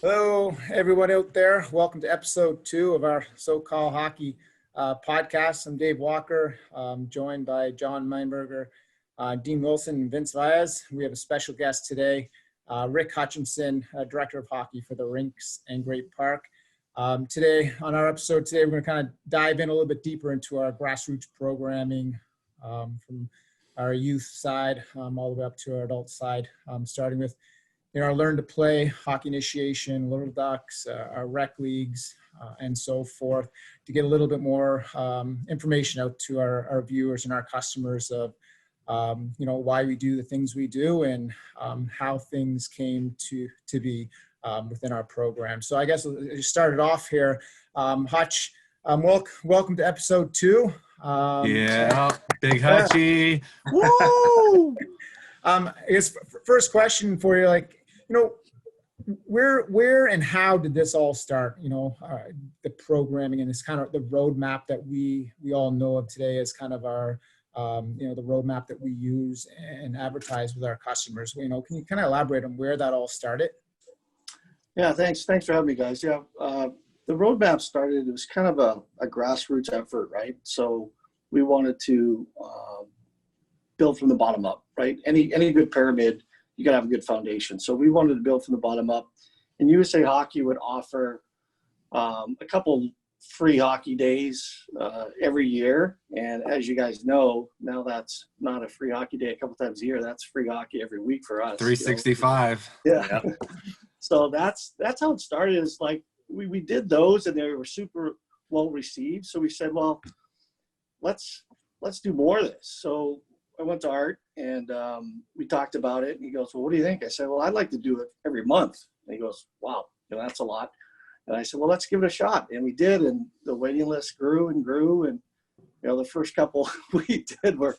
Hello, everyone out there. Welcome to episode 2 of our SoCal Hockey Podcast. I'm Dave Walker, joined by John Meinberger, Dean Wilson, and Vince Valles. We have a special guest today, Rick Hutchinson, Director of Hockey for the Rinks Great Park. Today, on our episode today, we're going to kind of dive in a little bit deeper into our grassroots programming from our youth side all the way up to our adult side, starting with our learn to play, hockey initiation, Little Ducks, our rec leagues, and so forth, to get a little bit more information out to our viewers and our customers of, why we do the things we do and how things came to be within our program. So I guess we started off here. Hutch, welcome to episode 2. Big Hutchy. Woo! I guess first question for you, where and how did this all start? The programming and this kind of the roadmap that we all know of today as kind of our, the roadmap that we use and advertise with our customers. Can you kind of elaborate on where that all started? Yeah, thanks for having me, guys. Yeah, the roadmap started, it was kind of a grassroots effort, right? So we wanted to build from the bottom up, right? Any good pyramid, you got to have a good foundation. So we wanted to build from the bottom up. And USA Hockey would offer a couple free hockey days every year. And as you guys know, now that's not a free hockey day a couple times a year. That's free hockey every week for us. 365. Yeah. So that's how it started. Is like we did those and they were super well received. So we said, well, let's do more of this. So I went to Art and we talked about it. And he goes, well, what do you think? I said, well, I'd like to do it every month. And he goes, wow, that's a lot. And I said, well, let's give it a shot. And we did. And the waiting list grew and grew. And, the first couple we did were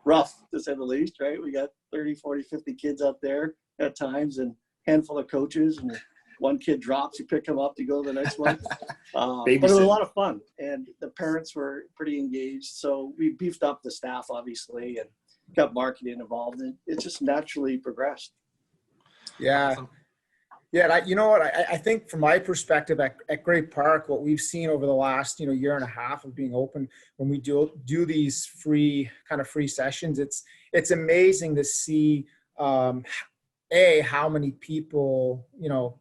rough, to say the least, right? We got 30, 40, 50 kids out there at times and a handful of coaches. And one kid drops, you pick him up, you go to the next one. But it was a lot of fun. And the parents were pretty engaged. So we beefed up the staff, obviously, and got marketing involved. And it just naturally progressed. Yeah. Awesome. Yeah, you know what? I think from my perspective at Great Park, what we've seen over the last year and a half of being open, when we do these free sessions, it's amazing to see how many people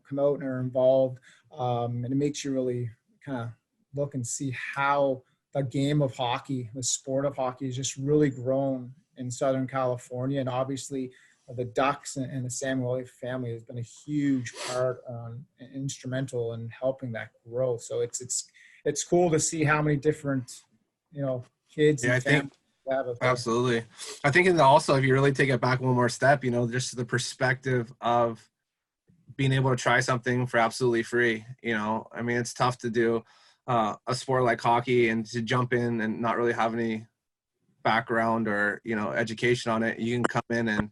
come out and are involved, and it makes you really kind of look and see how the game of hockey, the sport of hockey, has just really grown in Southern California, and obviously the Ducks and the Samuel family has been a huge part, instrumental in helping that grow. So it's cool to see how many different kids. Yeah, and I think have absolutely. I think, and also if you really take it back one more step, just the perspective of being able to try something for absolutely free. It's tough to do a sport like hockey and to jump in and not really have any background or education on it. You can come in and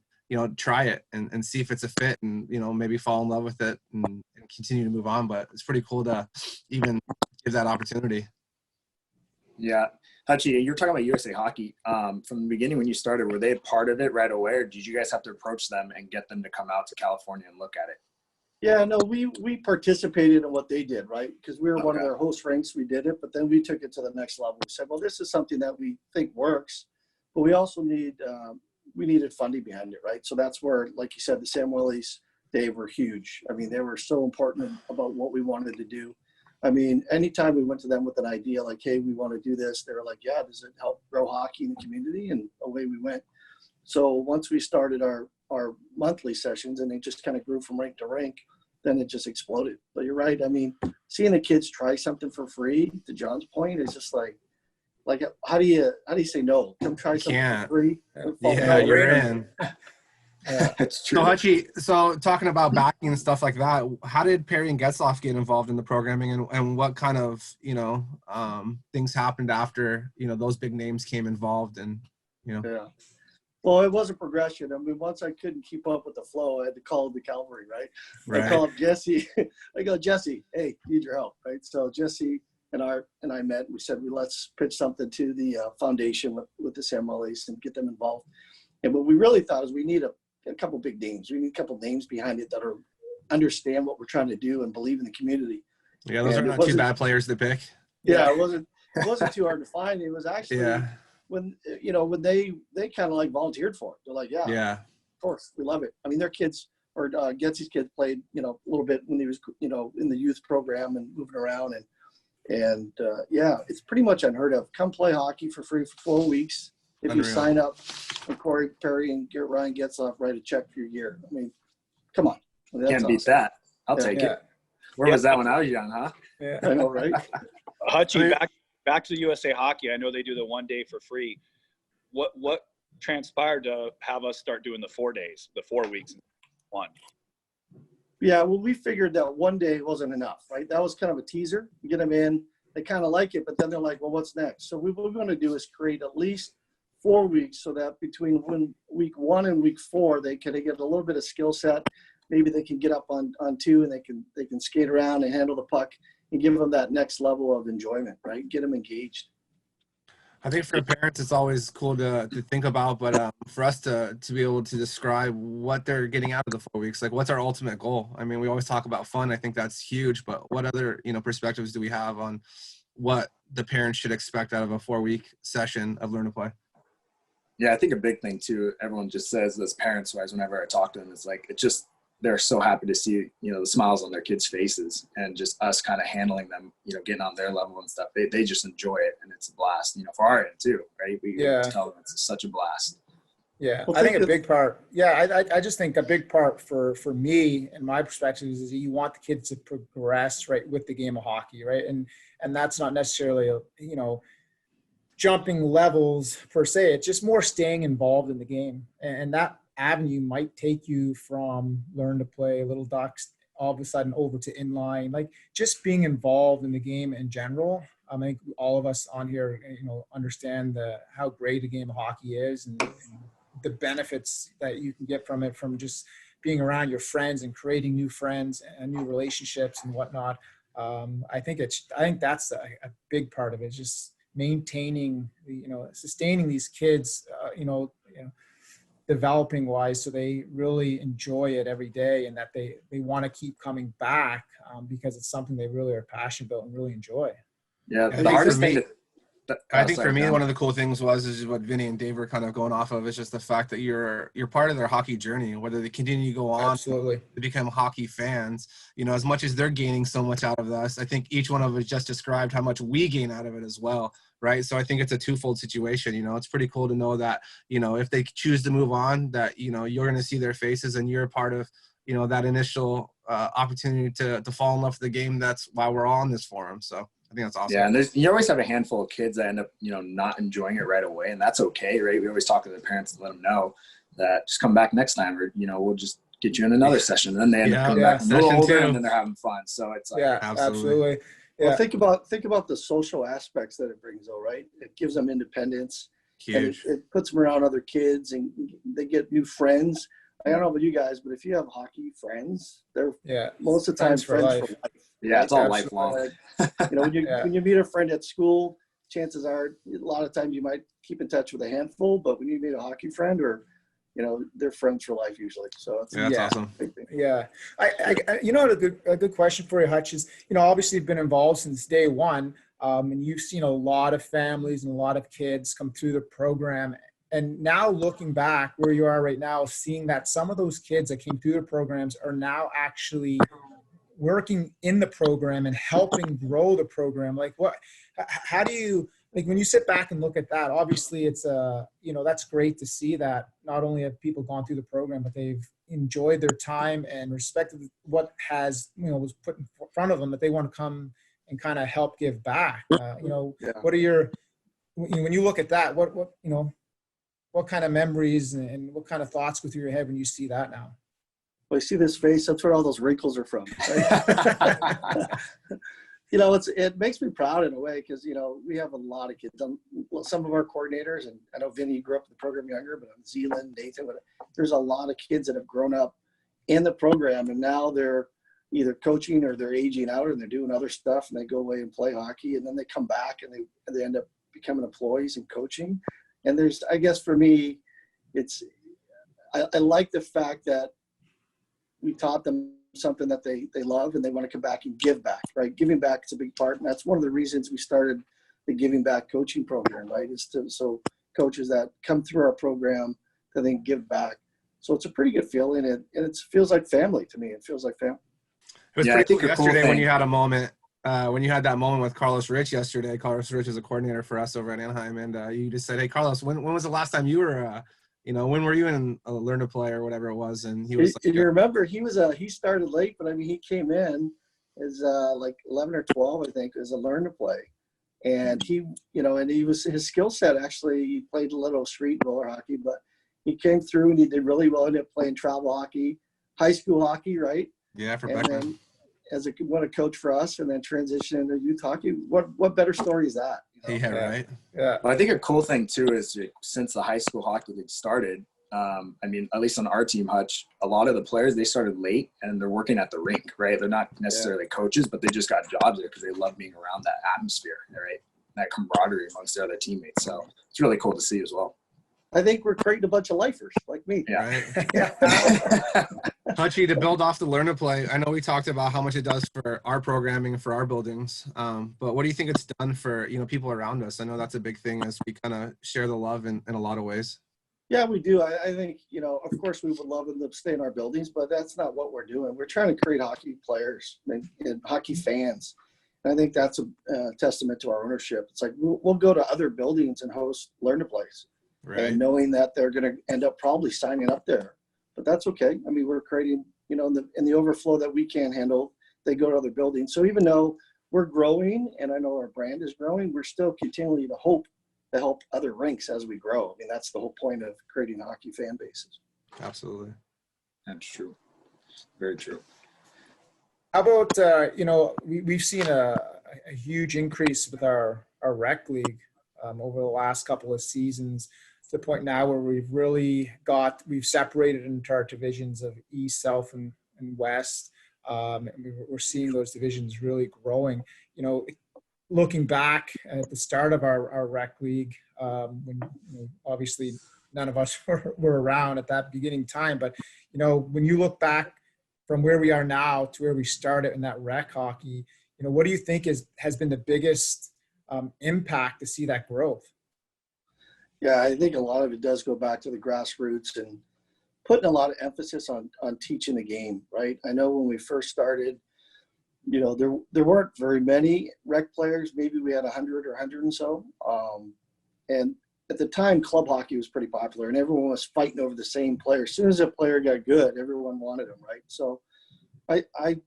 try it and see if it's a fit and, maybe fall in love with it and continue to move on. But it's pretty cool to even give that opportunity. Yeah. Hutchie, you're talking about USA Hockey. From the beginning when you started, were they a part of it right away, or did you guys have to approach them and get them to come out to California and look at it? Yeah, no, we participated in what they did, right? Because we were one of their host rinks. We did it, but then we took it to the next level. We said, well, this is something that we think works, but we also needed funding behind it, right? So that's where, like you said, the Sam Willies, they were huge. They were so important about what we wanted to do. Anytime we went to them with an idea like, hey, we want to do this, they were like, yeah, does it help grow hockey in the community? And away we went. So once we started our monthly sessions and they just kind of grew from rink to rink, then it just exploded. But you're right. Seeing the kids try something for free, to John's point, is just like how do you say no? Come try something for free. Yeah, you're in. It's true. So Hutchie, talking about backing and stuff like that, how did Perry and Getzloff get involved in the programming, and what kind of things happened after those big names came involved and Yeah. Well, it was a progression. Once I couldn't keep up with the flow, I had to call the cavalry, right? I called Jesse. I go, Jesse, hey, need your help, right? So Jesse and I met. And we said, let's pitch something to the foundation with the Sam Willies and get them involved. And what we really thought is we need a couple big names. We need a couple names behind it that are understand what we're trying to do and believe in the community. Yeah, those And are not too bad players to pick. Yeah, it wasn't too hard to find. It was actually when they kind of like volunteered for it. They're like, yeah, of course, we love it. I mean, their kids or Getsy's kids played, a little bit when he was, in the youth program and moving around and it's pretty much unheard of. Come play hockey for free for 4 weeks. If you sign up, and Corey Perry and Ryan Getzlaff write a check for your year. I mean, come on. Can't beat that. I'll take it. Where was that when I was young, huh? Yeah, I know, right? Hutchie, back to the USA Hockey. I know they do the 1 day for free. What transpired to have us start doing the 4 days, the 4 weeks, one? Yeah, well, we figured that 1 day wasn't enough, right? That was kind of a teaser. You get them in, they kind of like it, but then they're like, well, what's next? So what we're going to do is create at least 4 weeks so that between week 1 and week 4, they can get a little bit of skill set. Maybe they can get up on 2 and they can skate around and handle the puck and give them that next level of enjoyment, right? Get them engaged. I think for parents, it's always cool to think about, but for us to be able to describe what they're getting out of the 4 weeks, like what's our ultimate goal? I mean, we always talk about fun. I think that's huge, but what other, perspectives do we have on what the parents should expect out of a 4-week session of Learn to Play? Yeah, I think a big thing too, everyone just says as parents wise, whenever I talk to them, it's like, they're so happy to see, the smiles on their kids' faces and just us kind of handling them, getting on their level and stuff. They just enjoy it and it's a blast, for our end too, right? We tell them it's such a blast. Yeah, well, I think a big part. Yeah, I just think a big part for me and my perspective is you want the kids to progress right with the game of hockey, right? And that's not necessarily jumping levels per se. It's just more staying involved in the game, and that avenue might take you from Learn to Play, Little Ducks, all of a sudden over to inline, like just being involved in the game in general. I think all of us on here, understand how great a game of hockey is and the benefits that you can get from it, from just being around your friends and creating new friends and new relationships and whatnot. I think that's a big part of it, just maintaining, sustaining these kids, developing wise, so they really enjoy it every day and that they want to keep coming back because it's something they really are passionate about and really enjoy. Yeah, the hardest thing I think for me, one of the cool things is what Vinny and Dave were kind of going off of, is just the fact that you're part of their hockey journey, whether they continue to go on to become hockey fans, as much as they're gaining so much out of us, I think each one of us just described how much we gain out of it as well. Right. So I think it's a twofold situation. It's pretty cool to know that, if they choose to move on, that, you're going to see their faces and you're a part of, that initial opportunity to fall in love with the game. That's why we're all in this forum. So I think that's awesome. Yeah. And you always have a handful of kids that end up, not enjoying it right away. And that's okay. Right. We always talk to the parents and let them know that just come back next time, or, we'll just get you in another session. And then they end up coming back a little older and then they're having fun. So it's like, absolutely. Yeah. Well, think about the social aspects that it brings, though, right? It gives them independence. Huge. And it puts them around other kids, and they get new friends. I don't know about you guys, but if you have hockey friends, they're most of the time friends for life. Yeah, it's all lifelong. When you meet a friend at school, chances are a lot of times you might keep in touch with a handful, but when you meet a hockey friend, or they're friends for life usually. So that's awesome. Yeah. I a good question for you, Hutch, is, obviously you've been involved since day one, and you've seen a lot of families and a lot of kids come through the program. And now looking back where you are right now, seeing that some of those kids that came through the programs are now actually working in the program and helping grow the program. How do you, when you sit back and look at that, obviously it's that's great to see that not only have people gone through the program, but they've enjoyed their time and respected what was put in front of them, that they want to come and kind of help give back. What are your, when you look at that, what kind of memories and what kind of thoughts go through your head when you see that now? Well, you see this face, that's where all those wrinkles are from. Right? It makes me proud in a way, because, we have a lot of kids. Some of our coordinators, and I know Vinny grew up in the program younger, but Zealand, Nathan, there's a lot of kids that have grown up in the program, and now they're either coaching or they're aging out and they're doing other stuff, and they go away and play hockey, and then they come back and they end up becoming employees and coaching. And I guess for me, I like the fact that we taught them something that they love and they want to come back and give back, right? Giving back is a big part. And that's one of the reasons we started the Giving Back coaching program, right? Is to, so coaches that come through our program, that then give back. So it's a pretty good feeling. And it feels like family to me. It feels like family. It was Yeah, pretty I think cool a cool yesterday when thing- you had a moment, when you had that moment with Carlos Rich yesterday. Carlos Rich is a coordinator for us over at Anaheim. And you just said, hey, Carlos, when was the last time you were, when were you in Learn to Play or whatever it was? And he was like, you remember, he started late, but I mean, he came in as like 11 or 12, I think, as a Learn to Play. And he, and he was, his skill set, actually, he played a little street roller hockey, but he came through and he did really well. Ended up playing travel hockey, high school hockey, right? yeah, for And Beckman. then what a coach for us, and then transition into youth hockey. What better story is that? Yeah, right. Yeah. But I think a cool thing too is since the high school hockey league started, I mean, at least on our team, Hutch, a lot of the players, they started late and they're working at the rink, right? They're not necessarily coaches, but they just got jobs there because they love being around that atmosphere, right? That camaraderie amongst their other teammates. So it's really cool to see as well. I think we're creating a bunch of lifers like me. Yeah. Right. Hutchy, to build off the Learn to Play, I know we talked about how much it does for our programming, for our buildings, but what do you think it's done for, people around us? I know that's a big thing as we kind of share the love in a lot of ways. Yeah, we do. I think, of course we would love them to stay in our buildings, but that's not what we're doing. We're trying to create hockey players and hockey fans. And I think that's a testament to our ownership. It's like we'll go to other buildings and host Learn to Plays, Right. and knowing that they're going to end up probably signing up there. But that's okay. I mean, we're creating, in the overflow that we can't handle, they go to other buildings. So even though we're growing, and I know our brand is growing, we're still continuing to hope to help other rinks as we grow. I mean, that's the whole point of creating hockey fan bases. Absolutely. That's true. Very true. How about, we've seen a huge increase with our rec league over the last couple of seasons, to the point now where we've separated into our divisions of East, South, and West. And we're seeing those divisions really growing. Looking back at the start of our rec league, when obviously none of us were around at that beginning time, but when you look back from where we are now to where we started in that rec hockey, what do you think has been the biggest impact to see that growth? Yeah, I think a lot of it does go back to the grassroots and putting a lot of emphasis on teaching the game, right? I know when we first started, there weren't very many rec players. Maybe we had 100 or 100 and so. And at the time, club hockey was pretty popular, and everyone was fighting over the same player. As soon as a player got good, everyone wanted him, right? So I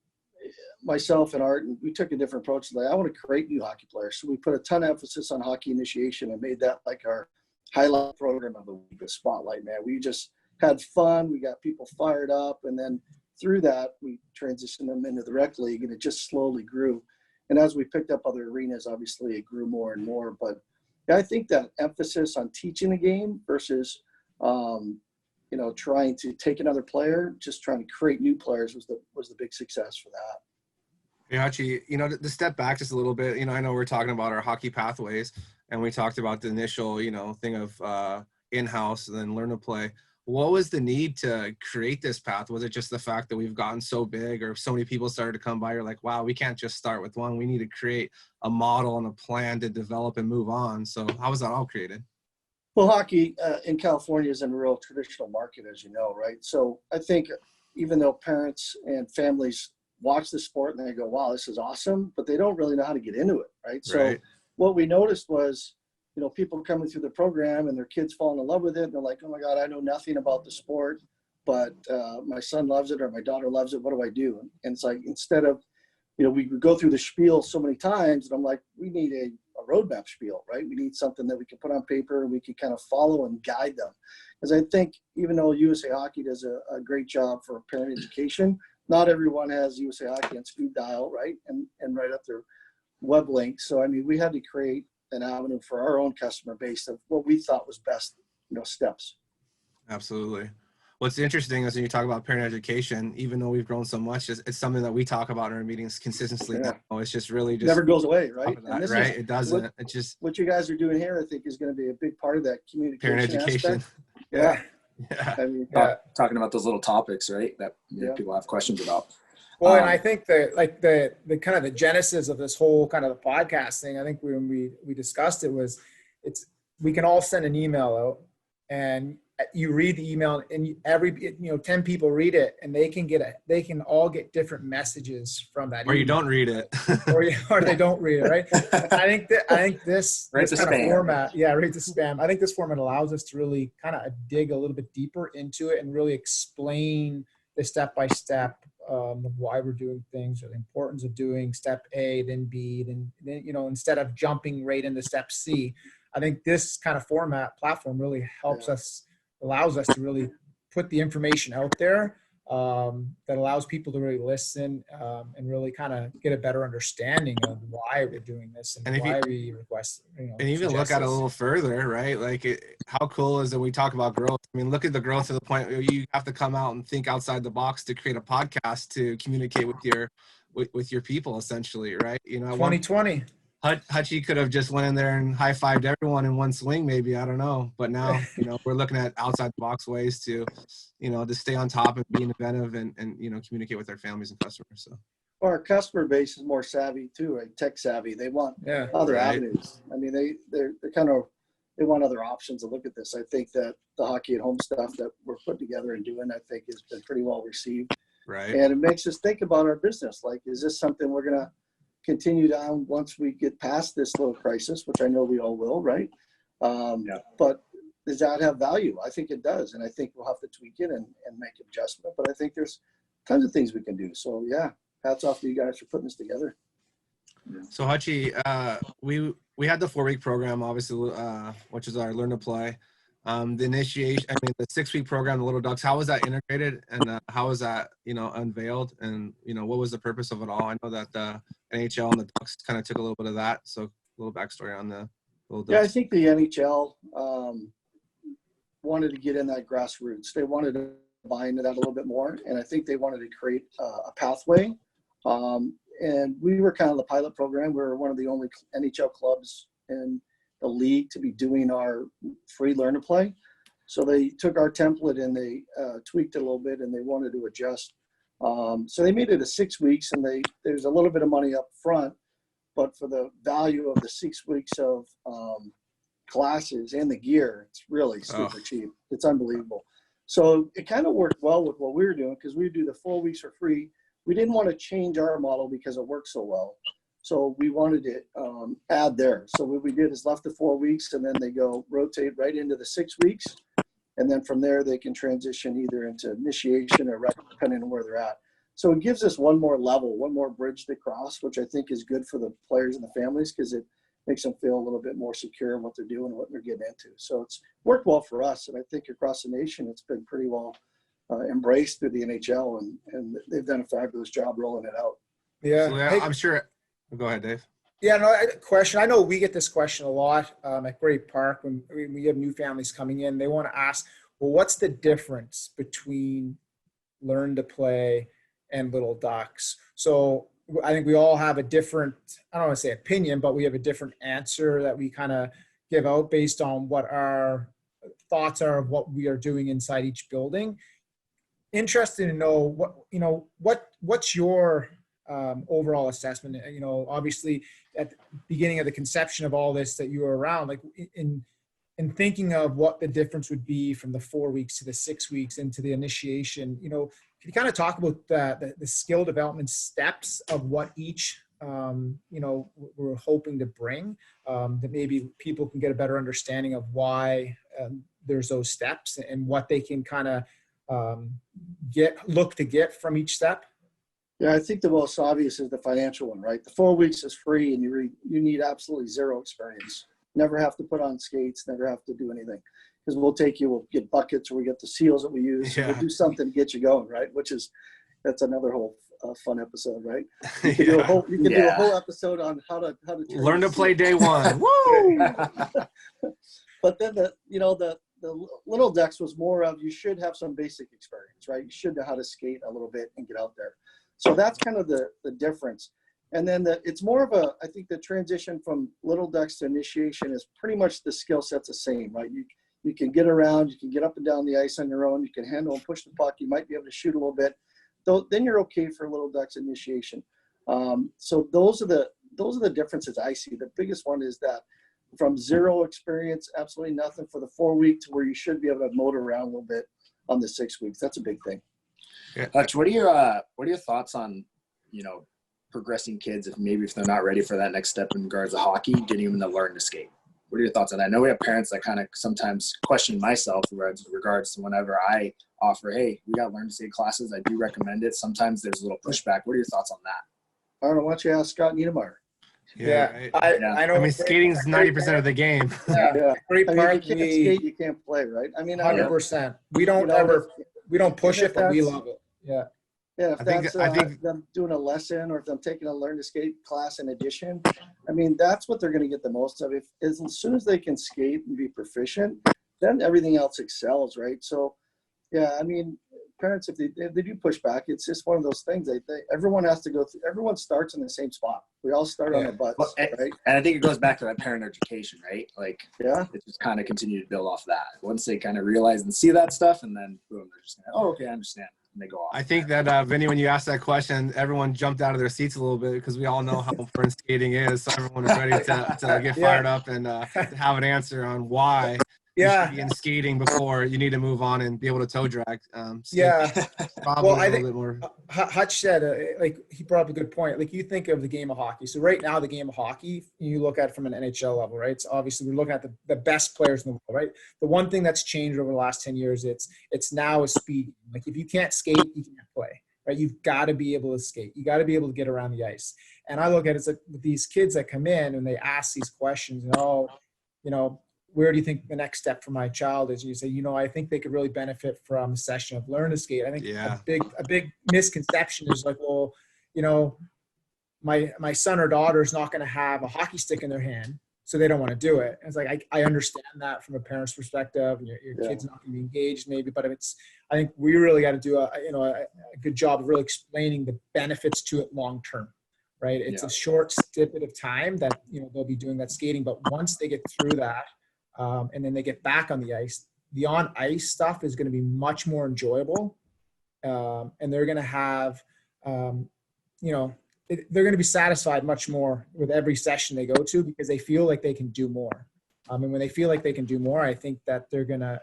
myself and Art, and we took a different approach. Like, I want to create new hockey players. So we put a ton of emphasis on hockey initiation and made that like our highlight program of the week, the spotlight, man. We just had fun. We got people fired up. And then through that, we transitioned them into the rec league, and it just slowly grew. And as we picked up other arenas, obviously it grew more and more. But yeah, I think that emphasis on teaching the game versus, trying to take another player, just trying to create new players was the big success for that. Yeah, Hutchy, to step back just a little bit, I know we're talking about our hockey pathways, and we talked about the initial, thing of in-house and then Learn to Play. What was the need to create this path? Was it just the fact that we've gotten so big, or so many people started to come by? You're like, wow, we can't just start with one. We need to create a model and a plan to develop and move on. So how was that all created? Well, hockey in California is in a real traditional market, as you know, right? So I think even though parents and families watch the sport and they go, wow, this is awesome, but they don't really know how to get into it, right? So what we noticed was, people coming through the program and their kids falling in love with it. And they're like, oh my God, I know nothing about the sport, but my son loves it or my daughter loves it. What do I do? And it's like, instead of, we would go through the spiel so many times, and I'm like, we need a roadmap spiel, right? We need something that we can put on paper and we can kind of follow and guide them. Because I think even though USA Hockey does a great job for parent education, not everyone has USA Hockey on speed dial, right? And right up their web link. So, I mean, we had to create an avenue for our own customer base of what we thought was best, steps. Absolutely. What's interesting is when you talk about parent education, even though we've grown so much, it's something that we talk about in our meetings consistently. Yeah. Now. It's just really just never goes away, right? That, right? It doesn't. It's just what you guys are doing here, I think, is going to be a big part of that communication parent education. aspect. Yeah. Yeah. I mean, Talking about those little topics, right? That people have questions about. Well, and I think that like the kind of the genesis of this whole kind of the podcast thing, I think when we discussed it was we can all send an email out and you read the email and 10 people read it and they can all get different messages from that Or email. you don't read it. or they don't read it, right? I think this kind of format, read the spam. I think this format allows us to really kind of dig a little bit deeper into it and really explain the step-by-step of why we're doing things, or the importance of doing step A, then B, then instead of jumping right into step C. I think this kind of platform really helps us, allows us to really put the information out there that allows people to really listen and really kind of get a better understanding of why we're doing this and why we request. And even look at it a little further, right? Like, how cool is it? We talk about growth. I mean, look at the growth to the point where you have to come out and think outside the box to create a podcast to communicate with your people, essentially, right? 2020. Hutchy could have just went in there and high-fived everyone in one swing, maybe, I don't know. But now, we're looking at outside the box ways to, to stay on top and be inventive and communicate with our families and customers. So, our customer base is more savvy too, right? Tech savvy. They want other avenues. I mean, they want other options to look at this. I think that the hockey at home stuff that we're putting together and doing, I think, has been pretty well received. Right. And it makes us think about our business. Like, is this something we're going to continue down once we get past this little crisis, which I know we all will, right? But does that have value? I think it does. And I think we'll have to tweak it and make an adjustment. But I think there's tons of things we can do. So, hats off to you guys for putting this together. So, Hutchy, we had the 4-week program, obviously, which is our Learn to Play. The initiation, the 6-week program, the Little Ducks, how was that integrated and how was that, unveiled? And, what was the purpose of it all? I know that the NHL and the Ducks kind of took a little bit of that. So a little backstory on the Little Ducks. Yeah, I think the NHL wanted to get in that grassroots. They wanted to buy into that a little bit more. And I think they wanted to create a pathway. And we were kind of the pilot program. We were one of the only NHL clubs in the league to be doing our free Learn to Play. So they took our template and they tweaked it a little bit and they wanted to adjust. So they made it a 6 weeks and there's a little bit of money up front, but for the value of the 6 weeks of classes and the gear, it's really super cheap. It's unbelievable. So it kind of worked well with what we were doing because we do the 4 weeks for free. We didn't want to change our model because it worked so well. So we wanted to add there. So what we did is left the 4 weeks and then they go rotate right into the 6 weeks. And then from there, they can transition either into initiation or rec, depending on where they're at. So it gives us one more level, one more bridge to cross, which I think is good for the players and the families because it makes them feel a little bit more secure in what they're doing and what they're getting into. So it's worked well for us. And I think across the nation, it's been pretty well embraced through the NHL. And they've done a fabulous job rolling it out. Yeah, so, yeah, I'm sure. Go ahead, Dave. Yeah, no, question. I know we get this question a lot at Great Park when we have new families coming in. They want to ask, well, what's the difference between Learn to Play and Little Ducks? So I think we all have a different, I don't want to say opinion, but we have a different answer that we kind of give out based on what our thoughts are of what we are doing inside each building. Interested to know what's your overall assessment. Obviously at the beginning of the conception of all this that you were around, like in thinking of what the difference would be from the 4 weeks to the 6 weeks into the initiation, can you kind of talk about the skill development steps of what each, we're hoping to bring, that maybe people can get a better understanding of why there's those steps and what they can kind of look to get from each step? Yeah, I think the most obvious is the financial one, right? The 4 weeks is free and you need absolutely zero experience. Never have to put on skates, never have to do anything. Because we'll get buckets or we get the seals that we use. Yeah. We'll do something to get you going, right? That's another whole fun episode, right? You can do a whole episode on how to Learn to Play day one. Woo! But then the Little Ducks was more of, you should have some basic experience, right? You should know how to skate a little bit and get out there. So that's kind of the difference. And then it's more of I think the transition from Little Ducks to initiation is pretty much the skill set's the same, right? You can get around, you can get up and down the ice on your own, you can handle and push the puck, you might be able to shoot a little bit, then you're okay for Little Ducks initiation. So those are the differences I see. The biggest one is that from zero experience, absolutely nothing, for the 4 weeks where you should be able to motor around a little bit on the 6 weeks. That's a big thing. Hutch, what are your thoughts on, progressing kids if they're not ready for that next step in regards to hockey, getting them to learn to skate? What are your thoughts on that? I know we have parents that kind of sometimes question myself in regards to whenever I offer, hey, we got learn to skate classes. I do recommend it. Sometimes there's a little pushback. What are your thoughts on that? I don't know. Why don't you ask Scott Niedermeyer? Right. I know. I mean, skating's 90% of the game. Yeah. Great I mean, Park, if you can't skate, you can't play, right? I mean, 100%. We don't push it, but we love it. Yeah. Yeah, if I think them doing a lesson, or if them taking a learn to skate class in addition, I mean, that's what they're going to get the most of. As soon as they can skate and be proficient, then everything else excels, right? So, yeah, I mean, parents, if they do push back, it's just one of those things. Everyone has to go through. Everyone starts in the same spot. We all start on the butts, right? And I think it goes back to that parent education, right? Like, yeah, it just kind of continue to build off that. Once they kind of realize and see that stuff, and then boom, they're just going, oh, okay, I understand. And they go off. I think that, Vinny, when you asked that question, everyone jumped out of their seats a little bit because we all know how important skating is. So everyone is ready to get fired up and to have an answer on why you should be in skating before you need to move on and be able to toe drag. Probably a little bit more. Hutch said, he brought up a good point. Like, you think of the game of hockey. So right now, the game of hockey, you look at it from an NHL level, right? So obviously, we're looking at the best players in the world, right? The one thing that's changed over the last 10 years, it's now a speed. Like, if you can't skate, you can't play, right? You've got to be able to skate. You got to be able to get around the ice. And I look at it, it's like these kids that come in and they ask these questions, where do you think the next step for my child is? And you say, I think they could really benefit from a session of learn to skate. I think a big misconception is like, well, my son or daughter is not going to have a hockey stick in their hand, so they don't want to do it. And it's like, I understand that from a parent's perspective, and your kid's not going to be engaged maybe, but I think we really got to do a good job of really explaining the benefits to it long term, right? It's a short snippet of time that, they'll be doing that skating, but once they get through that, and then they get back on the ice, the on ice stuff is going to be much more enjoyable. And they're going to have, they're going to be satisfied much more with every session they go to because they feel like they can do more. And when they feel like they can do more, I think that they're going to,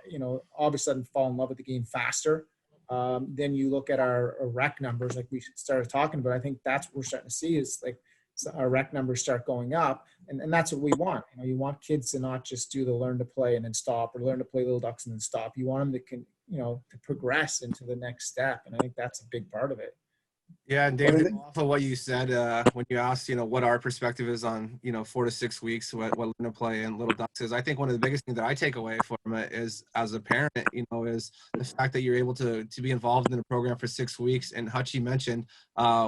all of a sudden fall in love with the game faster. Then you look at our rec numbers, like we started talking about. I think that's what we're starting to see is like, so our rec numbers start going up, and that's what we want. You want kids to not just do the learn to play and then stop, or learn to play Little Ducks and then stop. You want them to progress into the next step, and I think that's a big part of it. Yeah, and David, off of what you said, when you asked, what our perspective is on, 4 to 6 weeks, what learn to play and Little Ducks is, I think one of the biggest things that I take away from it is, as a parent, is the fact that you're able to be involved in the program for 6 weeks. And Hutchie mentioned,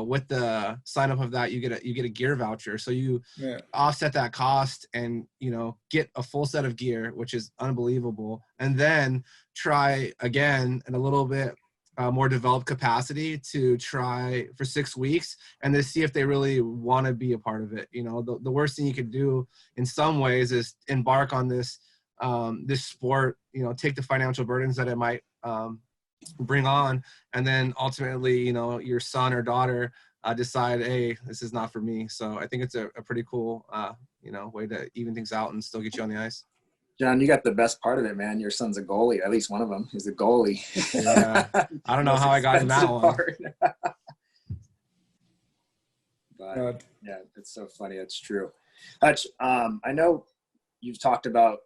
with the sign up of that, you get a gear voucher, so you offset that cost and get a full set of gear, which is unbelievable, and then try again in a little bit more developed capacity to try for 6 weeks and to see if they really want to be a part of it. The worst thing you could do in some ways is embark on this sport, take the financial burdens that it might bring on, and then ultimately, your son or daughter decide, hey, this is not for me. So I think it's a pretty cool, way to even things out and still get you on the ice. John, you got the best part of it, man. Your son's a goalie. At least one of them is a goalie. Yeah. I don't know how I got in that one. But, yeah, it's so funny. It's true. Hutch, I know you've talked about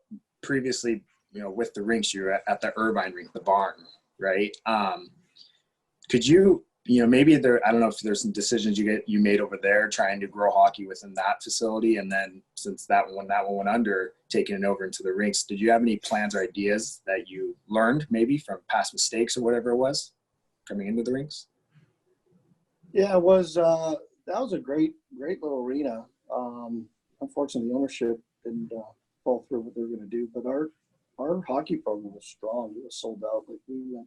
previously, with the rinks, you're at the Irvine rink, the barn, right? Could you, maybe I don't know if there's some decisions you made over there trying to grow hockey within that facility, and then since that one went under, taking it over into the rinks, did you have any plans or ideas that you learned maybe from past mistakes or whatever it was coming into the rinks? Yeah, it was. That was a great little arena. Unfortunately, the ownership didn't fall through what they were going to do, but our hockey program was strong. It was sold out. Like we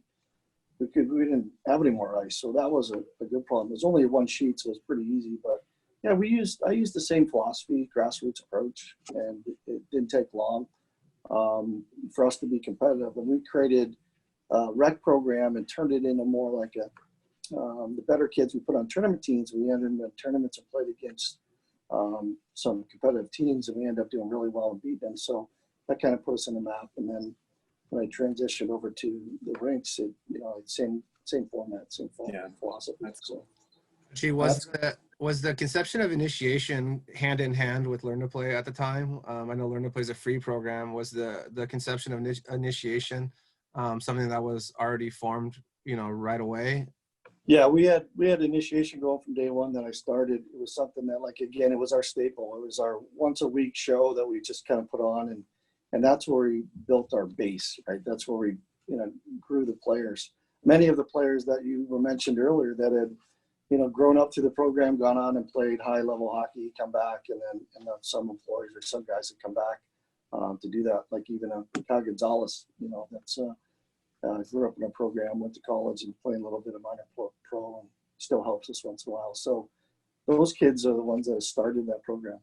didn't have any more ice, so that was a good problem. It was only one sheet, so it was pretty easy. But yeah, I used the same philosophy, grassroots approach, and it didn't take long for us to be competitive. And we created a rec program and turned it into more like the better kids we put on tournament teams. We entered in the tournaments and played against some competitive teams, and we ended up doing really well and beat them. So that kind of put us in the map. And then when I transitioned over to the rinks, same format, same philosophy. That's cool. Gee, was the conception of initiation hand in hand with Learn to Play at the time? I know Learn to Play is a free program. Was the conception of initiation something that was already formed, right away? Yeah, we had initiation going from day one that I started. It was something that, like, again, it was our staple. It was our once a week show that we just kind of put on, and that's where we built our base, right? That's where we, grew the players. Many of the players that you were mentioned earlier that had, grown up through the program, gone on and played high level hockey, come back, and then some employees or some guys that come back to do that, like even Kyle Gonzalez, that's grew up in a program, went to college and played a little bit of minor pro and still helps us once in a while. So those kids are the ones that have started that program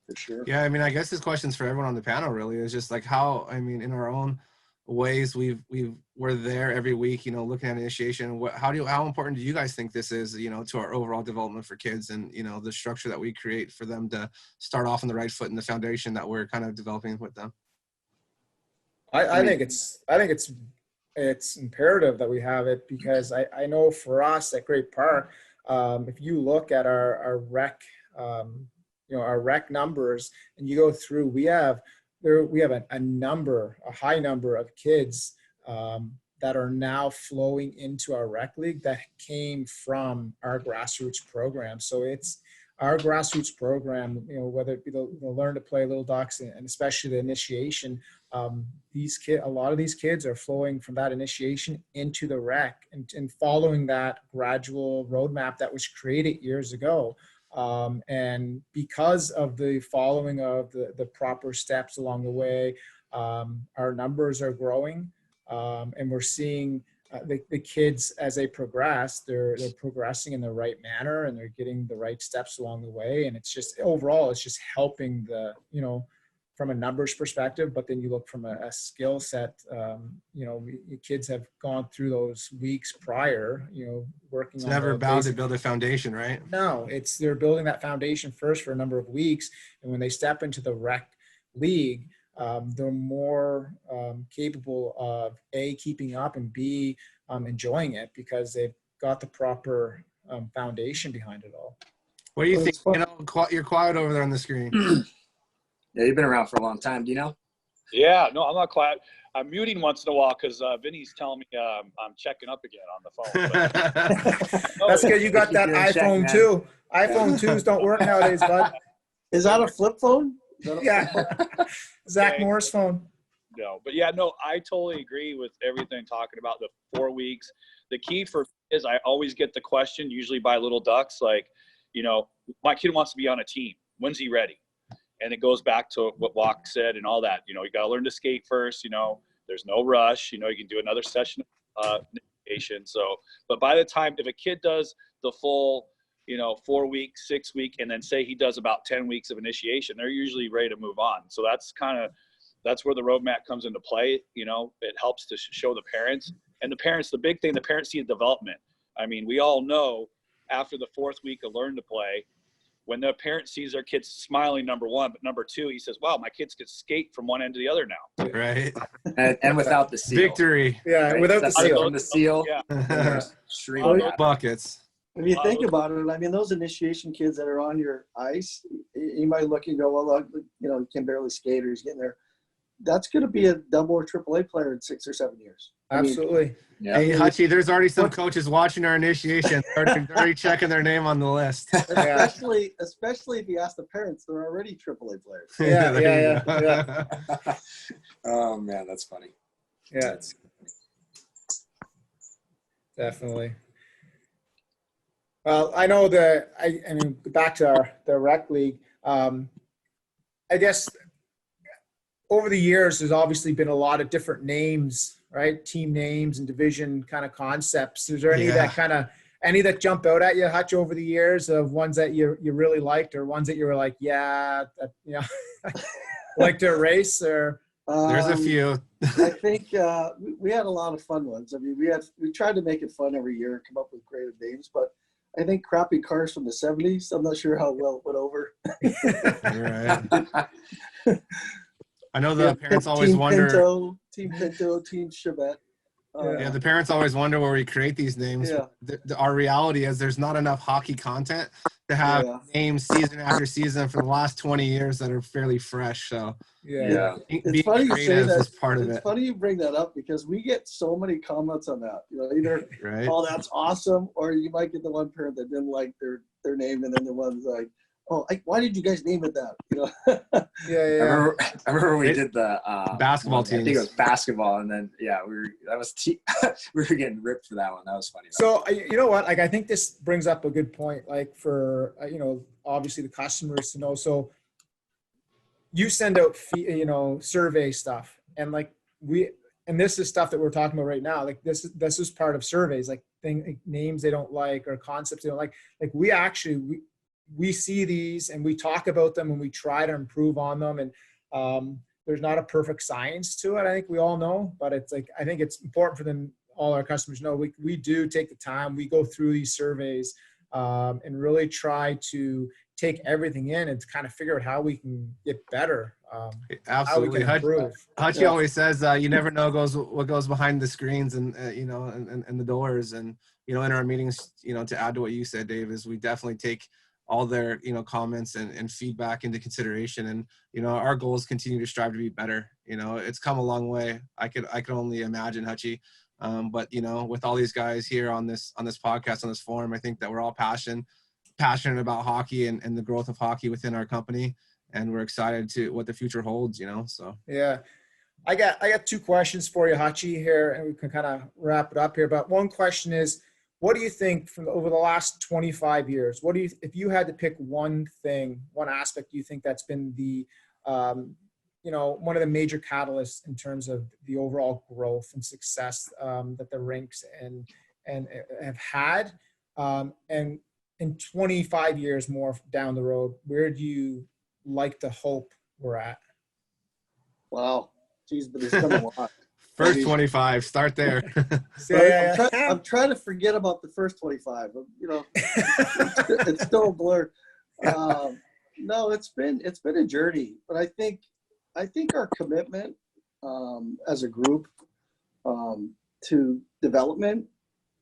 for sure. Yeah, I guess this question's for everyone on the panel really, is just like how, in our own ways we're there every week, looking at initiation. How important do you guys think this is, to our overall development for kids and, the structure that we create for them to start off on the right foot and the foundation that we're kind of developing with them? I think it's imperative that we have it, because I know for us at Great Park, if you look at our rec, our rec numbers, and you go through, we have a high number of kids that are now flowing into our rec league that came from our grassroots program. So it's our grassroots program, whether it be the Learn to Play Little Ducks and especially the initiation, a lot of these kids are flowing from that initiation into the rec and following that gradual roadmap that was created years ago. And because of the following of the proper steps along the way, our numbers are growing, and we're seeing the kids as they progress, they're progressing in the right manner and they're getting the right steps along the way. And it's just overall, it's just helping from a numbers perspective, but then you look from a skill set, kids have gone through those weeks prior, working It's on never bound to build a foundation, right? No, they're building that foundation first for a number of weeks. And when they step into the rec league, they're more capable of A, keeping up, and B, enjoying it because they've got the proper foundation behind it all. What do you think? You're quiet over there on the screen. Yeah, you've been around for a long time. Do you know? Yeah, no, I'm not quiet. I'm muting once in a while because Vinny's telling me I'm checking up again on the phone. That's good. You got that iPhone too. iPhone 2s don't work nowadays, bud. Is that a flip phone? Yeah. Zach Moore's phone. No, but yeah, no, I totally agree with everything talking about the 4 weeks. The key for me is I always get the question, usually by Little Ducks, like, my kid wants to be on a team. When's he ready? And it goes back to what Walk said and all that. You got to learn to skate first. There's no rush. You can do another session of initiation. So, but by the time, if a kid does the full, 4 week, 6 week, and then say he does about 10 weeks of initiation, they're usually ready to move on. So that's where the roadmap comes into play. It helps to show the parents. And the big thing, the parents see the development. We all know after the 4th week of Learn to Play, when the parent sees their kids smiling, number one, but number two, he says, wow, my kids can skate from one end to the other now. Right. And without the seal. Victory. Yeah, right? without the seal. From the seal. Yeah. Buckets. If you think about it, those initiation kids that are on your ice, you might look and go, well, he can barely skate or he's getting there. That's going to be a double or AAA player in 6 or 7 years. Absolutely. Yeah. Hey, Hutchie, there's already some coaches watching our initiation. They're already checking their name on the list. Especially if you ask the parents, they're already AAA players. Yeah. Oh, man, that's funny. Yeah, definitely. Well, I know back to the rec league, I guess over the years, there's obviously been a lot of different names, right? Team names and division kind of concepts. Is there any that jump out at you, Hutch, over the years of ones that you really liked or ones that you were like, like to erase or? There's a few. I think we had a lot of fun ones. I mean, we tried to make it fun every year, come up with creative names, but I think crappy cars from the 70s, I'm not sure how well it went over. Right. I know the parents always wonder. Team Pinto, Team Chevette. Yeah, the parents always wonder where we create these names. Yeah. Our reality is there's not enough hockey content to have names season after season for the last 20 years that are fairly fresh. So It's funny you say that. Is part of it's it. funny you bring that up because we get so many comments on that. You know, either right. "Oh, that's awesome," or you might get the one parent that didn't like their name, and then the one's like, "Oh, why did you guys name it that?" You know. I remember we did the basketball teams. I think it was basketball, and then we were getting ripped for that one. That was funny. So you know what? Like, I think this brings up a good point. Like for obviously the customers to know. So you send out survey stuff, and like and this is stuff that we're talking about right now. Like this is part of surveys, like names they don't like or concepts they don't like. Like we see these and we talk about them and we try to improve on them. And there's not a perfect science to it. I think we all know, but it's like, I think it's important for them, all our customers know we do take the time. We go through these surveys and really try to take everything in and to kind of figure out how we can get better. Absolutely. Hutchie always says, you never know what goes behind the screens and, and the doors. And, in our meetings, to add to what you said, Dave, is we definitely take all their, comments and feedback into consideration. And, our goals continue to strive to be better. It's come a long way. I could only imagine, Hutchie. But, with all these guys here on this podcast, on this forum, I think that we're all passionate about hockey and the growth of hockey within our company. And we're excited to what the future holds, so. Yeah. I got two questions for you, Hutchie, here, and we can kind of wrap it up here. But one question is, what do you think from over the last 25 years, if you had to pick one aspect, do you think that's been the, one of the major catalysts in terms of the overall growth and success that the Rinks and have had? And in 25 years more down the road, where do you like to hope we're at? Wow. Geez, but it's been a lot. First 25, start there. I'm trying to forget about the first 25. It's still a blur. No, it's been a journey, but I think our commitment as a group to development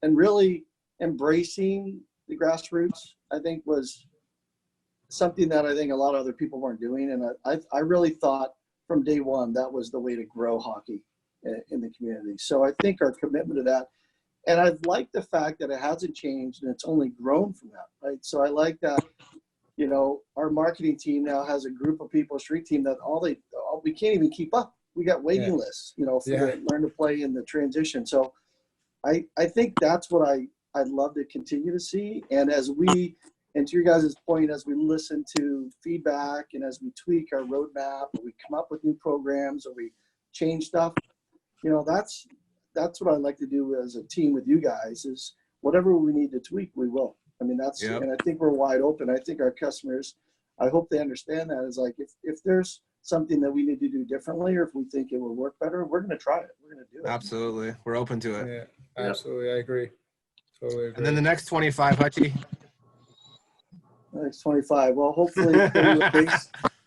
and really embracing the grassroots, I think was something that I think a lot of other people weren't doing, and I really thought from day one that was the way to grow hockey in the community. So I think our commitment to that, and I've liked the fact that it hasn't changed and it's only grown from that, right? So I like that, our marketing team now has a group of people, street team, that we can't even keep up. We got waiting lists, for the learn to play in the transition. So I think that's what I'd love to continue to see. And and to your guys' point, as we listen to feedback and as we tweak our roadmap, or we come up with new programs, or we change stuff, that's what I like to do as a team with you guys, is whatever we need to tweak, we will. I mean, and I think we're wide open. I think our customers, I hope they understand that. Is like, if there's something that we need to do differently, or if we think it will work better, we're going to try it. We're going to do it. Absolutely. We're open to it. Yeah, absolutely. I agree. Totally agree. And then the next 25, Hutchie. Next 25. Well, hopefully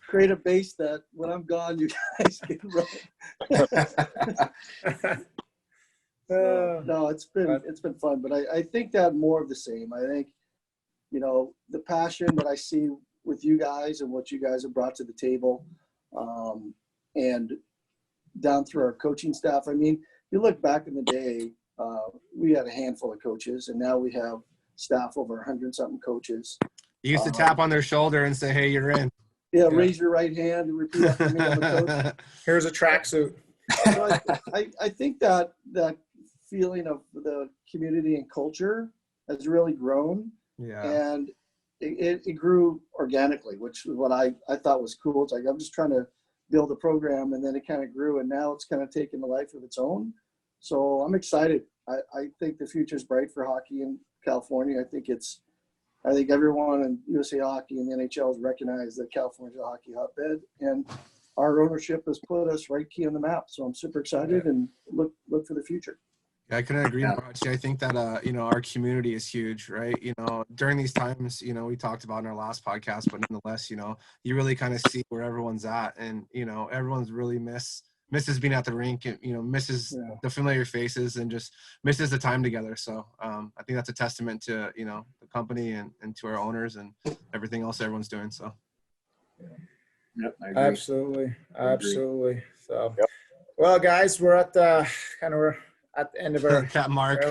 create a base that when I'm gone, you guys can run. No, it's been fun, but I think that more of the same. I think, the passion that I see with you guys and what you guys have brought to the table, and down through our coaching staff. I mean, you look back in the day, we had a handful of coaches, and now we have staff over 100-something coaches. You used to tap on their shoulder and say, "Hey, you're in." Yeah, raise your right hand and repeat after me. I'm a coach. Here's a tracksuit. So I think that feeling of the community and culture has really grown. Yeah. And it grew organically, which is what I thought was cool. It's like, I'm just trying to build a program, and then it kind of grew, and now it's kind of taken a life of its own. So I'm excited. I think the future is bright for hockey in California. I think everyone in USA Hockey and the NHL has recognized that California's a hockey hotbed, and our ownership has put us right key on the map. So I'm super excited and look for the future. Yeah, I couldn't agree more. Actually, I think that our community is huge, right? During these times, we talked about in our last podcast, but nonetheless, you really kind of see where everyone's at, and everyone's really misses being at the rink, and misses the familiar faces, and just misses the time together. So I think that's a testament to the company and to our owners and everything else everyone's doing. So Yep, I agree. Absolutely. So, well, guys, we're at the at the end of our that mark.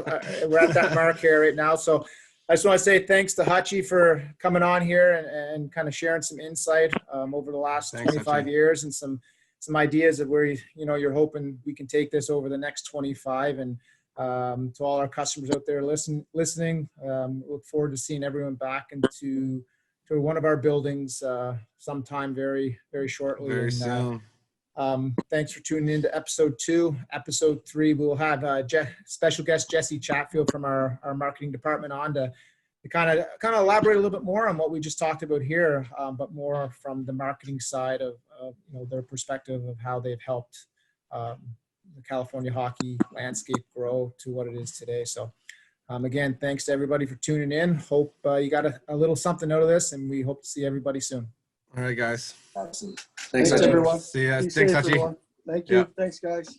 We're at that mark here right now. So I just want to say thanks to Hutchie for coming on here and kind of sharing some insight over the last 25 years and some ideas of where you're hoping we can take this over the next 25. And to all our customers out there listening, look forward to seeing everyone back into one of our buildings sometime very, very shortly. Very soon. Thanks for tuning in to episode 2. Episode 3, we'll have special guest Jesse Chatfield from our marketing department on to kind of elaborate a little bit more on what we just talked about here, but more from the marketing side of their perspective of how they've helped the California hockey landscape grow to what it is today. So again, thanks to everybody for tuning in. Hope you got a little something out of this, and we hope to see everybody soon. All right, guys. Awesome. Thanks everyone. See ya. Be Thanks, safe, Hutchie. everyone. Thank you. Yeah. Thanks, guys.